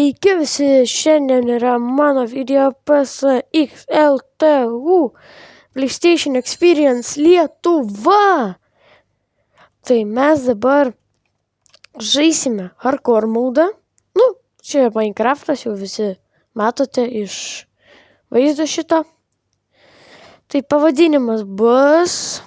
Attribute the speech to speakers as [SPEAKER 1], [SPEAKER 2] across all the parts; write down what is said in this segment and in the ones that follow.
[SPEAKER 1] Sveiki visi, šiandien yra mano video PSXLTU PlayStation Experience Lietuva. Tai mes dabar žaisime hardcore modą. Nu, čia Minecraftas, jau visi matote iš vaizdo šito. Tai pavadinimas bus...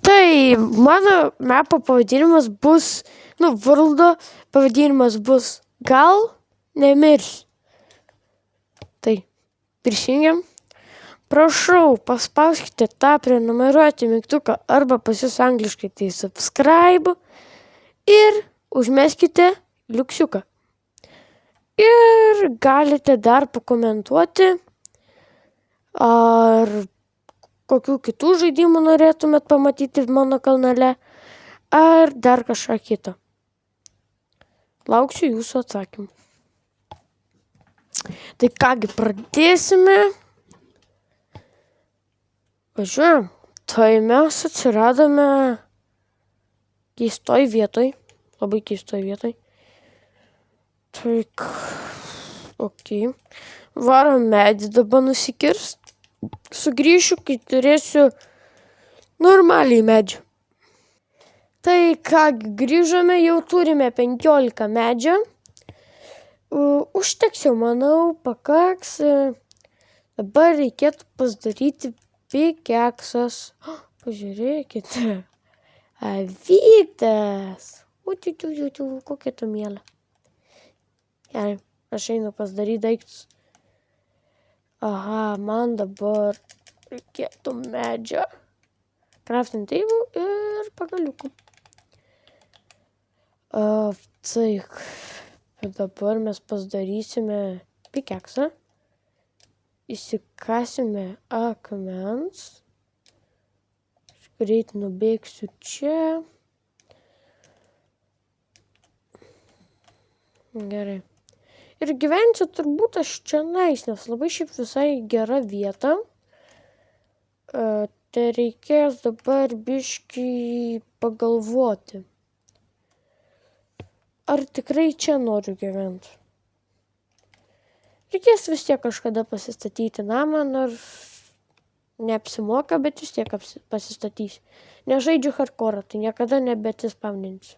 [SPEAKER 1] Tai mano mepo pavadinimas bus, worldo pavadinimas bus Gal nemirsiu. Tai prisijungiam. Prašau, paspauskite tą prenumeruoti mygtuką arba pas jūs angliškai tai subscribe ir užmeskite liuksiuką. Ir galite dar pakomentuoti, ar kokių kitų žaidimų norėtumėt pamatyti mano kanale, ar dar kažką kitą. Lauksiu jūsų atsakymų. Tai kągi, pradėsime. Važiuojam. Tai mes atsiradome keistoj vietoj. Labai keistoj vietoj. Tai, okei. Varom medį dabar nusikirst. Sugrįšiu, kai turėsiu normaliai medžių. Tai kągi, grįžome, jau turime 15 medžio. Užteks jau, manau, pakaks. Dabar reikėtų pasidaryti pikeksas. Pažiūrėkite. Avytės. Kokia tu mielė. Gerai, aš einu pasidaryti daiktus. Aha, man dabar reikėtų medžio, crafting table ir pagaliukų. Tai dabar mes pasidarysime pikeksą, įsikasime akmens, greit nubėgsiu čia. Gerai. Ir gyvensiu turbūt aš čia nes labai šiaip visai gera vieta. Tai reikės dabar biškį pagalvoti. Ar tikrai čia noriu gyventi? Reikės vis tiek kažkada pasistatyti namą, nors neapsimoka, bet vis tiek pasistatysiu. Nežaidžiu hardcore, tai niekada nebeatsispavninsiu.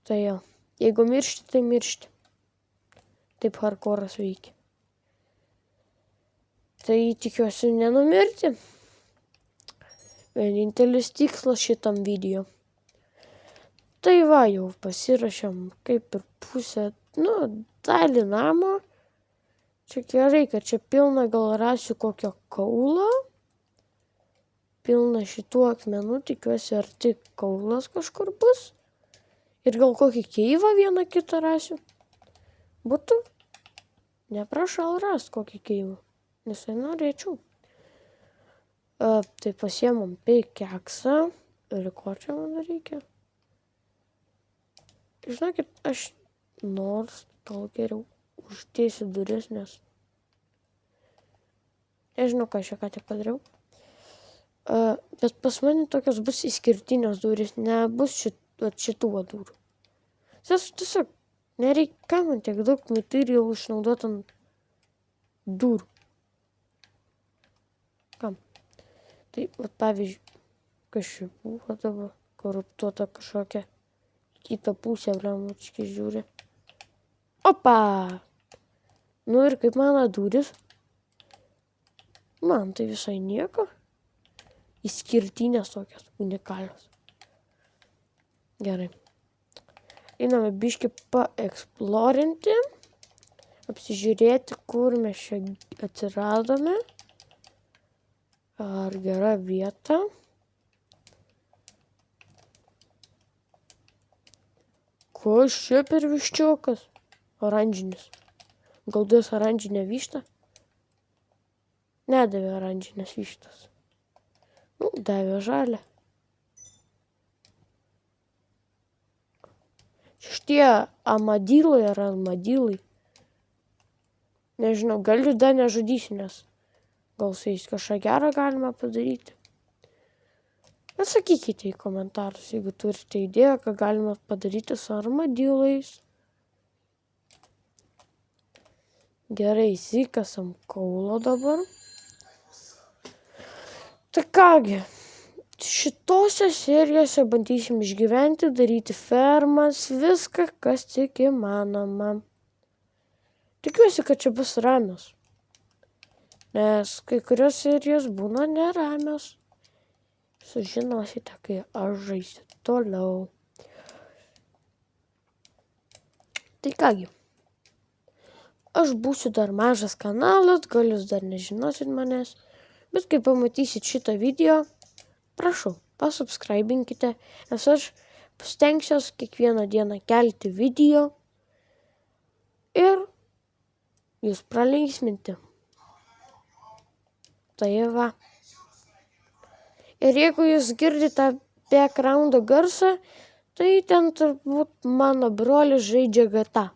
[SPEAKER 1] Tai jau, jeigu miršti, tai miršti. Taip hardcore'as veikia. Tai tikiuosi nenumirti. Vienintelis tikslas šitam video. Tai va, jau pasirašėm kaip ir pusę, dalį namo. Čia gerai, kad čia pilna, gal rasiu kokio kaulo. Pilna šitų akmenų, tikiuosi ar tik kaulas kažkur bus. Ir gal kokį keivą vieną kitą rasiu. Būtų neprašau rast kokį keivą, nes tai norėčiau. Tai pasiemam pikeksą ir ko čia man reikia. Žinokit, aš nors gal geriau uždėsiu duris, nes nežinau, ką aš čia ką tik padariau. Bet pas mane tokios bus išskirtinės durys, nebus šitų durų. Tiesiog nereikia man tiek daug materialų išnaudoti ant durų. Kam? Tai, pavyzdžiui, kas čia buvo dabar koruptuota kažkokia kitą pusę, blemučki žiūri. Opa! Ir kaip mano durys? Man tai visai nieko. Išskirtinės tokios, unikalios. Gerai. Einame biškį paeksplorinti, apsižiūrėti, kur mes čia atsiradome. Ar gera vieta. Kas čia per viščiukas? Oranžinis. Gal duos oranžinę vištą? Nedavė oranžinės vištos. Davė žalę. Šitie amadylai ar almadylai. Nežinau, galiu dar nežudysiu, nes gal su jais kažką gerą galima padaryti. Atsakykite į komentarus, jeigu turite idėją, ką galima padaryti su armadilais. Gerai, įsikasam kaulo dabar. Tai kągi, šitose serijose bandysim išgyventi, daryti fermas, viską, kas tik įmanoma. Tikiuosi, kad čia bus ramios, nes kai kurios serijos būna neramios. Sužinosite, kai aš žaisiu toliau. Tai kągi, aš būsiu dar mažas kanalas, gal jūs dar nežinosit manęs, bet kai pamatysit šitą video, prašau, pasubscribinkite, nes aš stengsiuos kiekvieną dieną kelti video ir jūs pralinksminti. Tai va. Ir jeigu jūs girdite backgroundo garsą, tai ten turbūt mano brolis žaidžia GTA.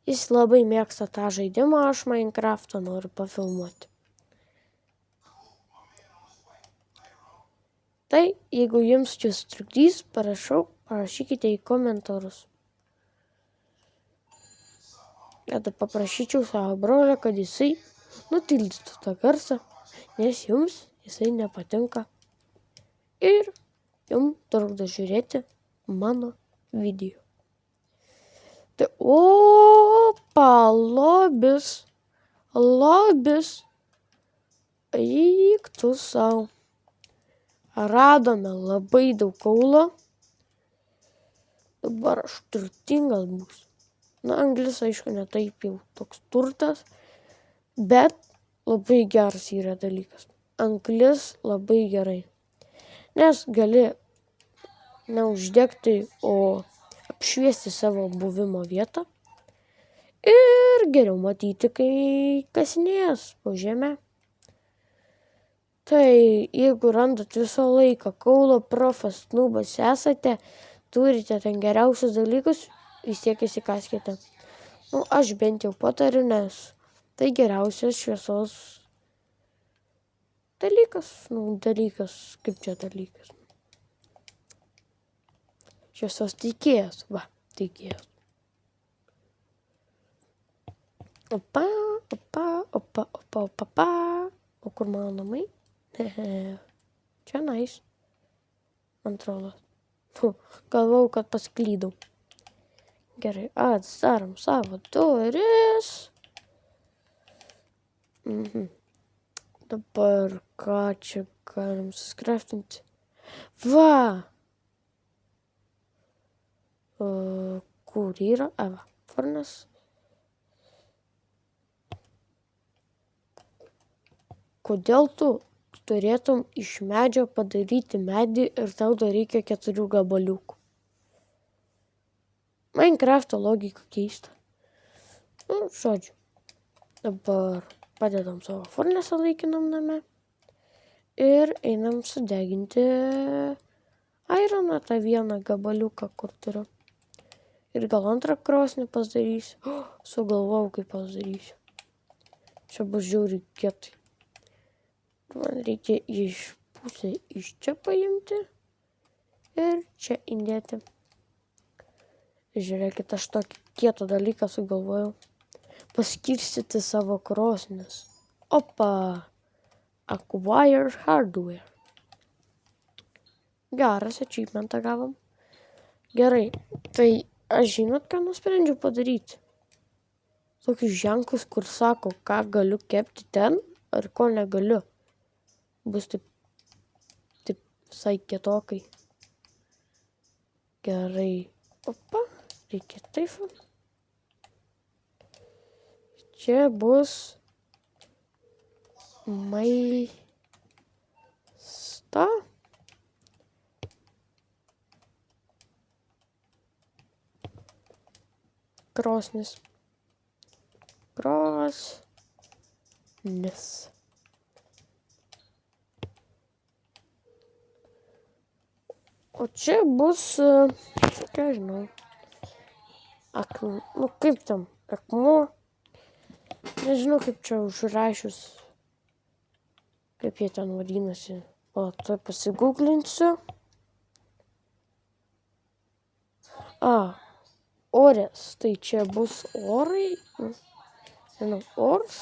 [SPEAKER 1] Jis labai mėgsta tą žaidimą, aš Minecraftą noriu pafilmuoti. Tai jeigu jums jūs trukdys, parašykite į komentarus. Tada paprašyčiau savo brolio, kad jisai nutildytų tą garsą, nes jums jisai nepatinka ir jums trukdo žiūrėti mano video. Tai lobis. Eik tu savo. Radome labai daug kaulo. Dabar aš turtingas būsiu. Na, anglis, aišku, ne taip jau toks turtas, bet labai geras yra dalykas. Anglis labai gerai. Nes gali neuždegti, o apšviesti savo buvimo vietą ir geriau matyti, kai kasinėjas po žemę. Tai jeigu randat visą laiką kaulo profas, nubas esate, turite ten geriausius dalykus, vis tiek įsikaskite. Aš bent jau patariu, nes tai geriausias šviesos dalykas. Kaip čia dalykas? Šviesos teikėjas, teikėjas. Opa. O kur mano namai? Čia nice. Man atrodo. Galvau, kad pasklydau. Gerai, atsidarom savo duris. Dabar ką čia galim suskraftinti? Va! Kur yra? Furnas. Kodėl tu turėtum iš medžio padaryti medį ir tau dar reikia 4 gabaliukų? Minecrafto logika keista. Žodžiu. Dabar padedam savo furnesą laikinam name ir einam sudeginti ironą, tą vieną gabaliuką, kur turiu. Ir gal antrą krosnį pasidarysiu. Sugalvojau, kaip pasidarysiu. Čia bus žiauriai kietai. Man reikia pusę iš čia paimti ir čia įdėti. Žiūrėkit, aš tokį kietą dalyką sugalvojau. Paskirstyti savo krosnis. Opa! Acquire hardware. Geras achievementą gavom. Gerai, tai aš žinot, ką nusprendžiau padaryti. Tokius ženklus, kur sako, ką galiu kepti ten ar ko negaliu. Bus taip visai kietokai. Gerai. Opa, reikia taip. Čia bus maista. Krosnis. O čia bus, ką žinau, kaip tam, akmuo. Nežinau, kaip čia užrašius, kaip jie ten vadinasi. O, tai pasigūglinsiu. Orės. Tai čia bus orai. Nežinau, ors.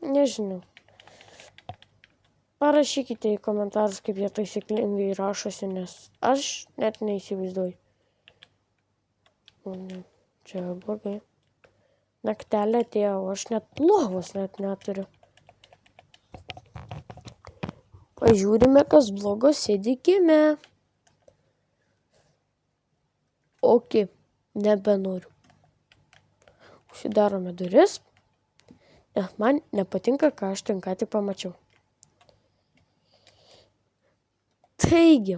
[SPEAKER 1] Nežinau. Parašykite į komentarus, kaip jie taisyklingai rašosi, nes aš net neįsivaizduoju. Čia blogai. Naktelė atėjo, o aš net lovos net neturiu. Pažiūrime, kas blogo sėdi kieme. Ok, nebenoriu. Užsidarome duris, nes man nepatinka, ką aš ten ką tik pamačiau. Taigi,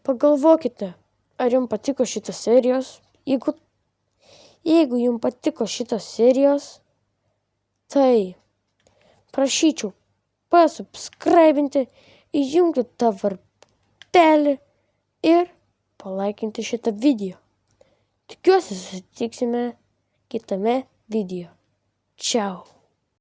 [SPEAKER 1] pagalvokite, ar jums patiko šitas serijos. Jeigu jums patiko šitos serijos, tai prašyčiau pasubscribinti, įjungti tą varpelį ir palaikinti šitą video. Tikiuosi susitiksime kitame video. Čiau.